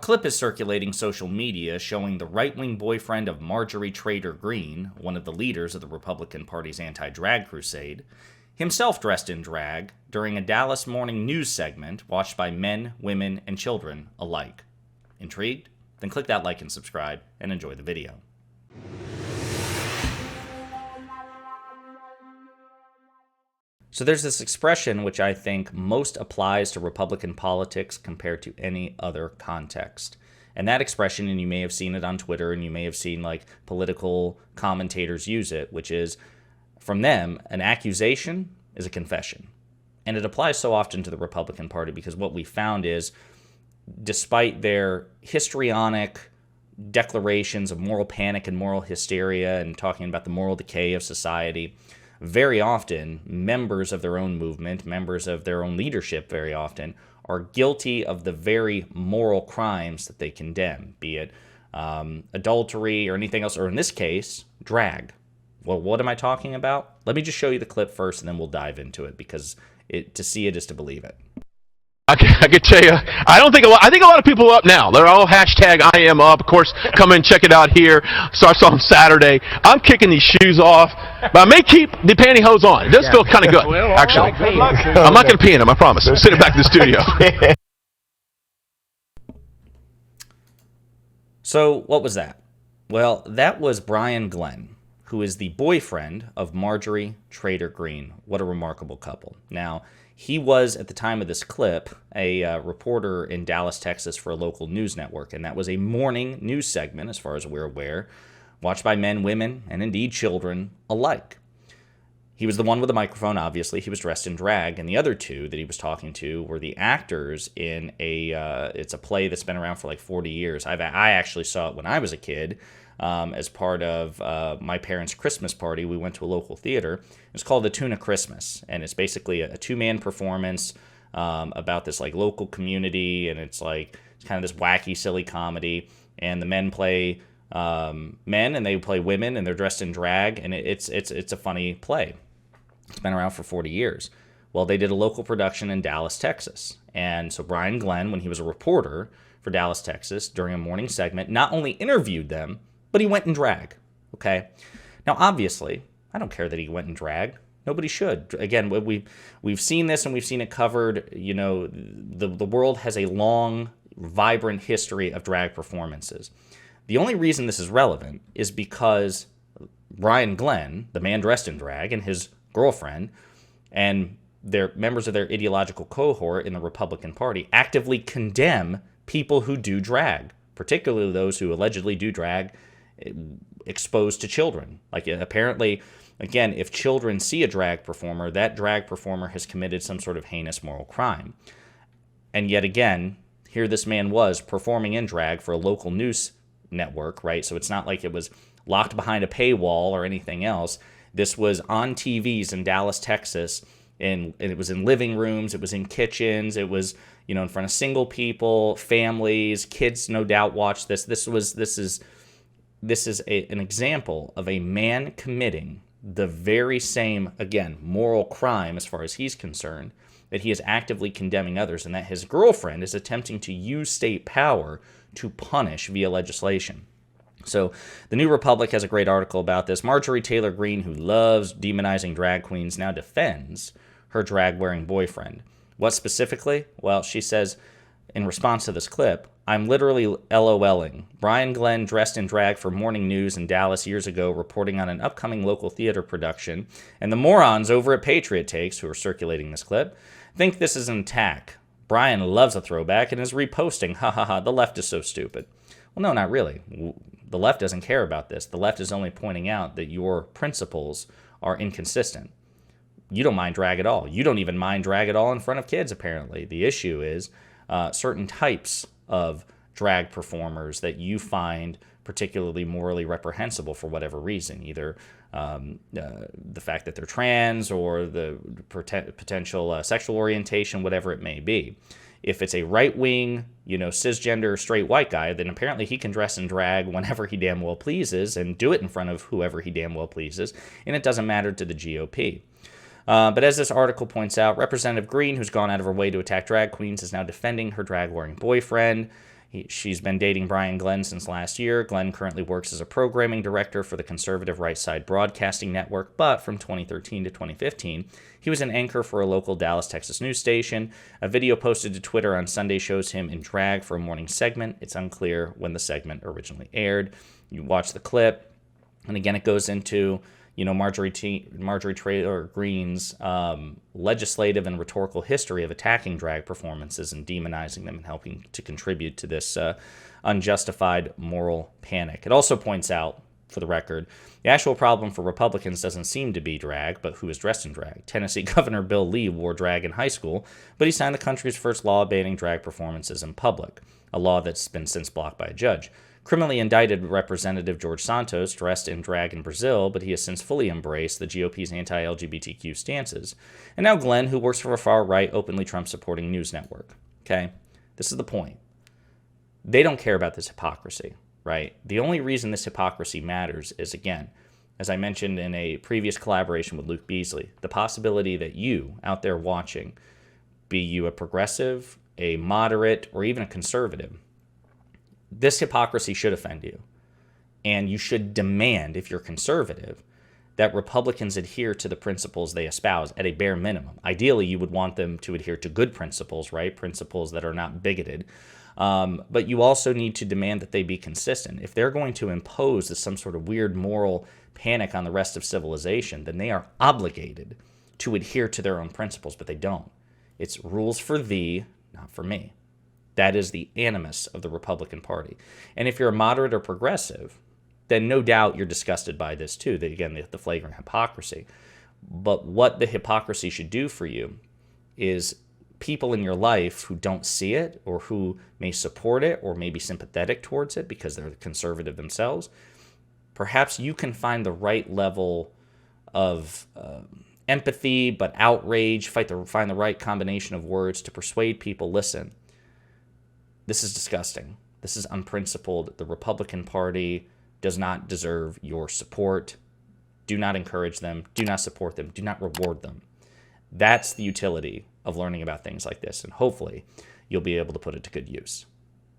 clip is circulating social media showing the right-wing boyfriend of Marjorie Taylor Greene, one of the leaders of the Republican Party's anti-drag crusade, himself dressed in drag during a Dallas morning news segment watched by men, women, and children alike. Intrigued? Then click that like and subscribe and enjoy the video. So there's this expression which I think most applies to Republican politics compared to any other context. And that expression, and you may have seen it on Twitter, and you may have seen like political commentators use it, which is, from them, an accusation is a confession. And it applies so often to the Republican Party because what we found is, despite their histrionic declarations of moral panic and moral hysteria and talking about the moral decay of society, very often members of their own movement, members of their own leadership very often, are guilty of the very moral crimes that they condemn, be it adultery or anything else, or in this case, drag. Well, what am I talking about? Let me just show you the clip first, and then we'll dive into it, because to see it is to believe it. I can tell you, I think a lot of people are up now. They're all hashtag I am up. Of course, come and check it out here. Starts on Saturday. I'm kicking these shoes off, but I may keep the pantyhose on. It does feel kind of good, actually. I'm not going to pee in them, I promise. I'm sitting back in the studio. So what was that? Well, that was Brian Glenn, who is the boyfriend of Marjorie Taylor Greene. What a remarkable couple. Now, he was, at the time of this clip, a reporter in Dallas, Texas for a local news network, and that was a morning news segment, as far as we're aware, watched by men, women, and indeed children alike. He was the one with the microphone, obviously. He was dressed in drag, and the other two that he was talking to were the actors in it's a play that's been around for like 40 years. I actually saw it when I was a kid, as part of my parents' Christmas party. We went to a local theater. It's called The Tuna Christmas, and it's basically a two-man performance about this like local community, and it's kind of this wacky, silly comedy, and the men play men, and they play women, and they're dressed in drag, and it's a funny play. It's been around for 40 years. Well, they did a local production in Dallas, Texas, and so Brian Glenn, when he was a reporter for Dallas, Texas, during a morning segment, not only interviewed them, but he went in drag, okay? Now, obviously, I don't care that he went in drag. Nobody should. Again, we've seen this, and we've seen it covered. You know, the world has a long, vibrant history of drag performances. The only reason this is relevant is because Brian Glenn, the man dressed in drag, and his girlfriend, and their members of their ideological cohort in the Republican Party actively condemn people who do drag, particularly those who allegedly do drag exposed to children. Like, apparently, again, if children see a drag performer, that drag performer has committed some sort of heinous moral crime. And yet again, here this man was performing in drag for a local news network, right? So it's not like it was locked behind a paywall or anything else. This was on TVs in Dallas, Texas, and it was in living rooms, it was in kitchens, it was, you know, in front of single people, families, kids no doubt watched this. This is an example of a man committing the very same, again, moral crime as far as he's concerned, that he is actively condemning others, and that his girlfriend is attempting to use state power to punish via legislation. So the New Republic has a great article about this. Marjorie Taylor Greene, who loves demonizing drag queens, now defends her drag-wearing boyfriend. What specifically? Well, she says, in response to this clip, "I'm literally LOLing. Brian Glenn dressed in drag for morning news in Dallas years ago, reporting on an upcoming local theater production, and the morons over at Patriot Takes, who are circulating this clip, think this is an attack. Brian loves a throwback and is reposting, ha ha ha, the left is so stupid." Well, no, not really. The left doesn't care about this. The left is only pointing out that your principles are inconsistent. You don't mind drag at all. You don't even mind drag at all in front of kids, apparently. The issue is certain types of drag performers that you find particularly morally reprehensible for whatever reason, either the fact that they're trans or the potential sexual orientation, whatever it may be. If it's a right-wing, cisgender straight white guy, then apparently he can dress in drag whenever he damn well pleases and do it in front of whoever he damn well pleases, and it doesn't matter to the GOP. But as this article points out, Representative Greene, who's gone out of her way to attack drag queens, is now defending her drag-wearing boyfriend. She's been dating Brian Glenn since last year. Glenn currently works as a programming director for the conservative Right Side Broadcasting Network, but from 2013 to 2015, he was an anchor for a local Dallas, Texas news station. A video posted to Twitter on Sunday shows him in drag for a morning segment. It's unclear when the segment originally aired. You watch the clip, and again, it goes into Marjorie Taylor Greene's legislative and rhetorical history of attacking drag performances and demonizing them and helping to contribute to this unjustified moral panic. It also points out, for the record, the actual problem for Republicans doesn't seem to be drag, but who is dressed in drag. Tennessee Governor Bill Lee wore drag in high school, but he signed the country's first law banning drag performances in public, a law that's been since blocked by a judge. Criminally indicted Representative George Santos dressed in drag in Brazil, but he has since fully embraced the GOP's anti-LGBTQ stances. And now Glenn, who works for a far-right, openly Trump-supporting news network. Okay? This is the point. They don't care about this hypocrisy, right? The only reason this hypocrisy matters is, again, as I mentioned in a previous collaboration with Luke Beasley, the possibility that you, out there watching, be you a progressive, a moderate, or even a conservative, this hypocrisy should offend you. And you should demand, if you're conservative, that Republicans adhere to the principles they espouse at a bare minimum. Ideally, you would want them to adhere to good principles, right? Principles that are not bigoted. But you also need to demand that they be consistent. If they're going to impose some sort of weird moral panic on the rest of civilization, then they are obligated to adhere to their own principles, but they don't. It's rules for thee, not for me. That is the animus of the Republican Party. And if you're a moderate or progressive, then no doubt you're disgusted by this too, the flagrant hypocrisy. But what the hypocrisy should do for you is people in your life who don't see it or who may support it or may be sympathetic towards it because they're conservative themselves, perhaps you can find the right level of empathy, but outrage, find the right combination of words to persuade people, listen, this is disgusting. This is unprincipled. The Republican Party does not deserve your support. Do not encourage them. Do not support them. Do not reward them. That's the utility of learning about things like this, and hopefully you'll be able to put it to good use.